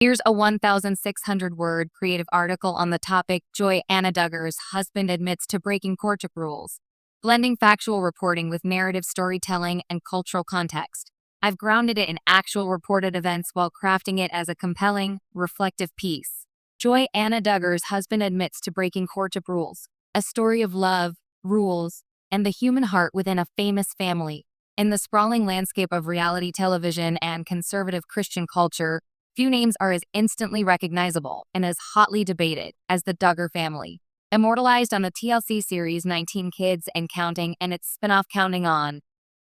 Here's a 1,600-word creative article on the topic. Joy Anna Duggar's husband admits to breaking courtship rules. Blending factual reporting with narrative storytelling and cultural context. I've grounded it in actual reported events while crafting it as a compelling, reflective piece. Joy Anna Duggar's husband admits to breaking courtship rules. A story of love, rules, and the human heart within a famous family. In the sprawling landscape of reality television and conservative Christian culture, few names are as instantly recognizable and as hotly debated as the Duggar family. Immortalized on the TLC series 19 Kids and Counting and its spin-off Counting On,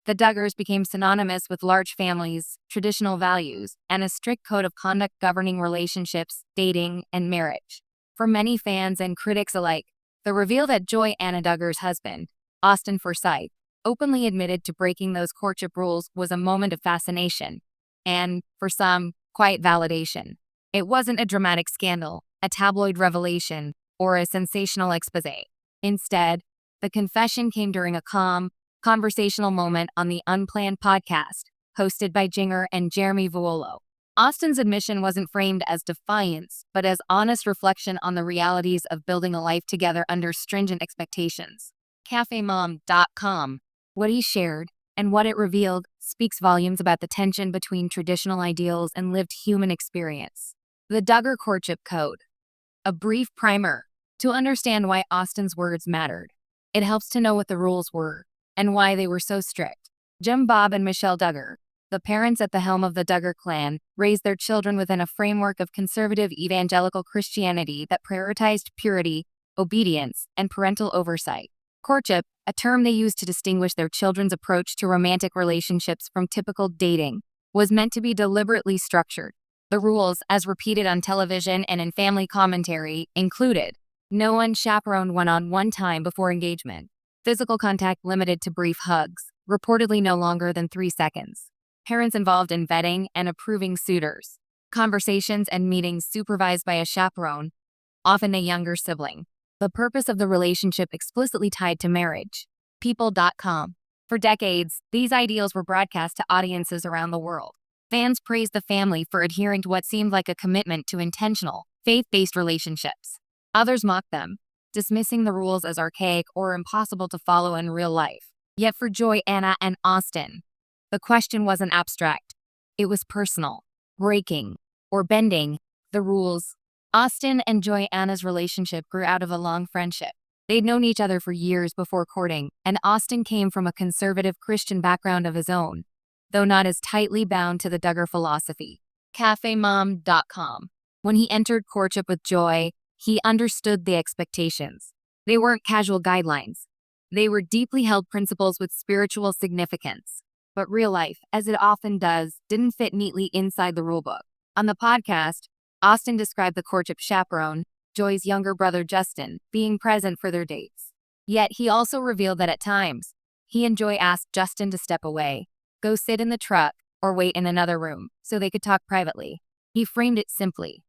the Duggars became synonymous with large families, traditional values, and a strict code of conduct governing relationships, dating, and marriage. For many fans and critics alike, the reveal that Joy Anna Duggar's husband, Austin Forsyth, openly admitted to breaking those courtship rules was a moment of fascination, and, for some, quiet validation. It wasn't a dramatic scandal, a tabloid revelation, or a sensational expose. Instead, the confession came during a calm, conversational moment on the Unplanned podcast, hosted by Duggar and Jeremy Vuolo. Austin's admission wasn't framed as defiance, but as honest reflection on the realities of building a life together under stringent expectations. CafeMom.com. What he shared, and what it revealed, speaks volumes about the tension between traditional ideals and lived human experience. The Duggar Courtship Code. A brief primer to understand why Austin's words mattered. It helps to know what the rules were, and why they were so strict. Jim Bob and Michelle Duggar, the parents at the helm of the Duggar clan, raised their children within a framework of conservative evangelical Christianity that prioritized purity, obedience, and parental oversight. Courtship, a term they used to distinguish their children's approach to romantic relationships from typical dating, was meant to be deliberately structured. The rules, as repeated on television and in family commentary, included no unchaperoned one-on-one time before engagement, physical contact limited to brief hugs, reportedly no longer than 3 seconds, parents involved in vetting and approving suitors, conversations and meetings supervised by a chaperone, often a younger sibling. The purpose of the relationship explicitly tied to marriage. People.com. For decades, these ideals were broadcast to audiences around the world. Fans praised the family for adhering to what seemed like a commitment to intentional, faith-based relationships. Others mocked them, dismissing the rules as archaic or impossible to follow in real life. Yet for Joy Anna and Austin, the question wasn't abstract. It was personal. Breaking, or bending, the rules. Austin and Joy Anna's relationship grew out of a long friendship. They'd known each other for years before courting, and Austin came from a conservative Christian background of his own, though not as tightly bound to the Duggar philosophy. CafeMom.com. When he entered courtship with Joy, he understood the expectations. They weren't casual guidelines. They were deeply held principles with spiritual significance. But real life, as it often does, didn't fit neatly inside the rulebook. On the podcast, Austin described the courtship chaperone, Joy's younger brother Justin, being present for their dates. Yet he also revealed that at times, he and Joy asked Justin to step away, go sit in the truck, or wait in another room so they could talk privately. He framed it simply.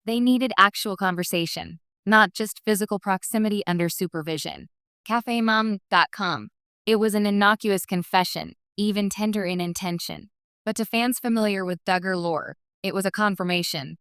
They needed actual conversation, not just physical proximity under supervision. CafeMom.com. It was an innocuous confession, even tender in intention. But to fans familiar with Duggar lore, it was a confirmation.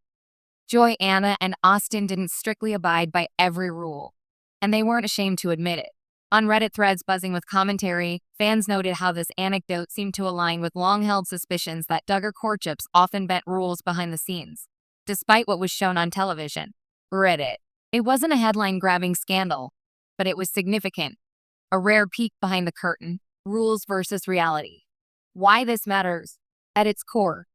Joy Anna and Austin didn't strictly abide by every rule, and they weren't ashamed to admit it. On Reddit threads buzzing with commentary, fans noted how this anecdote seemed to align with long-held suspicions that Duggar courtships often bent rules behind the scenes, despite what was shown on television. Reddit. It wasn't a headline-grabbing scandal, but it was significant. A rare peek behind the curtain. Rules versus reality. Why this matters? At its core,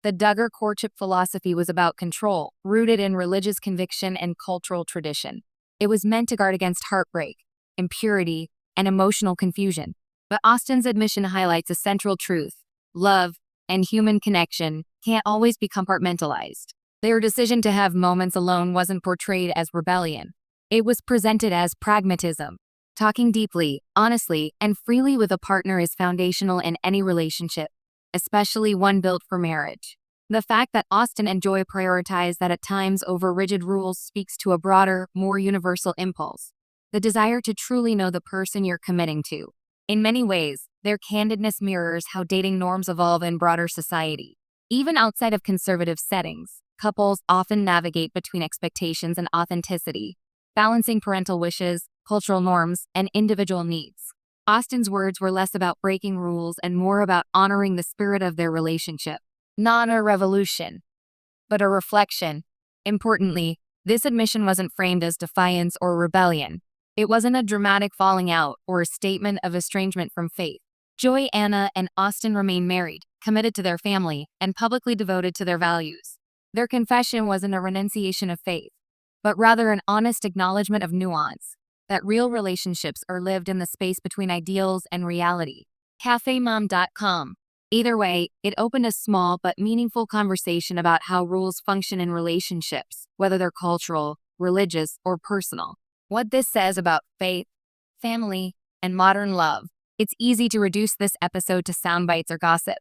the Duggar courtship philosophy was about control, rooted in religious conviction and cultural tradition. It was meant to guard against heartbreak, impurity, and emotional confusion. But Austin's admission highlights a central truth. Love and human connection can't always be compartmentalized. Their decision to have moments alone wasn't portrayed as rebellion. It was presented as pragmatism. Talking deeply, honestly, and freely with a partner is foundational in any relationship, especially one built for marriage. The fact that Austin and Joy prioritize that at times over rigid rules speaks to a broader, more universal impulse. The desire to truly know the person you're committing to. In many ways, their candidness mirrors how dating norms evolve in broader society. Even outside of conservative settings, couples often navigate between expectations and authenticity, balancing parental wishes, cultural norms, and individual needs. Austen's words were less about breaking rules and more about honoring the spirit of their relationship. Not a revolution, but a reflection. Importantly, this admission wasn't framed as defiance or rebellion. It wasn't a dramatic falling out or a statement of estrangement from faith. Joy, Anna, and Austen remain married, committed to their family, and publicly devoted to their values. Their confession wasn't a renunciation of faith, but rather an honest acknowledgement of nuance, that real relationships are lived in the space between ideals and reality. CafeMom.com. Either way, it opened a small but meaningful conversation about how rules function in relationships, whether they're cultural, religious, or personal. What this says about faith, family, and modern love. It's easy to reduce this episode to sound bites or gossip,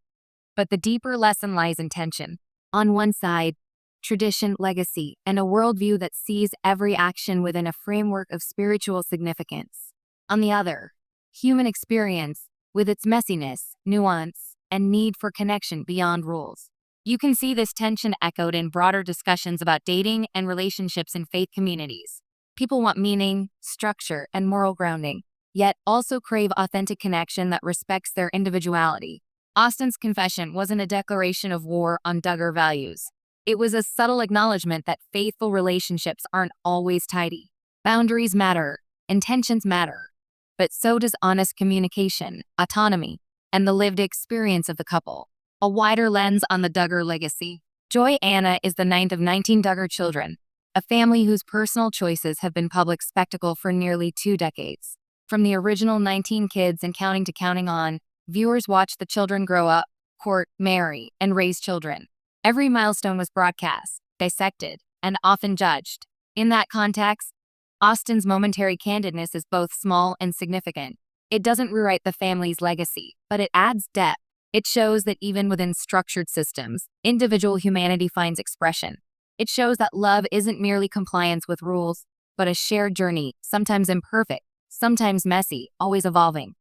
but the deeper lesson lies in tension. On one side, tradition, legacy, and a worldview that sees every action within a framework of spiritual significance. On the other, human experience, with its messiness, nuance, and need for connection beyond rules. You can see this tension echoed in broader discussions about dating and relationships in faith communities. People want meaning, structure, and moral grounding, yet also crave authentic connection that respects their individuality. Austen's confession wasn't a declaration of war on Duggar values. It was a subtle acknowledgement that faithful relationships aren't always tidy. Boundaries matter, intentions matter, but so does honest communication, autonomy, and the lived experience of the couple. A wider lens on the Duggar legacy. Joy, Anna is the ninth of 19 Duggar children, a family whose personal choices have been public spectacle for nearly 2 decades. From the original 19 kids and counting on, viewers watched the children grow up, court, marry, and raise children. Every milestone was broadcast, dissected, and often judged. In that context, Austen's momentary candidness is both small and significant. It doesn't rewrite the family's legacy, but it adds depth. It shows that even within structured systems, individual humanity finds expression. It shows that love isn't merely compliance with rules, but a shared journey, sometimes imperfect, sometimes messy, always evolving.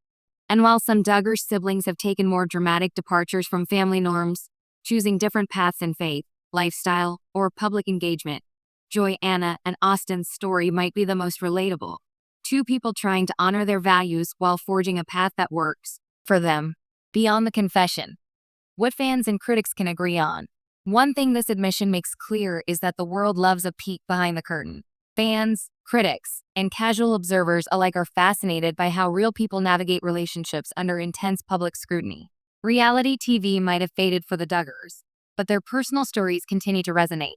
And while some Duggar siblings have taken more dramatic departures from family norms, choosing different paths in faith, lifestyle, or public engagement, Joy, Anna, and Austen's story might be the most relatable. 2 people trying to honor their values while forging a path that works for them. Beyond the confession, what fans and critics can agree on. One thing this admission makes clear is that the world loves a peek behind the curtain. Fans, critics, and casual observers alike are fascinated by how real people navigate relationships under intense public scrutiny. Reality TV might have faded for the Duggars, but their personal stories continue to resonate.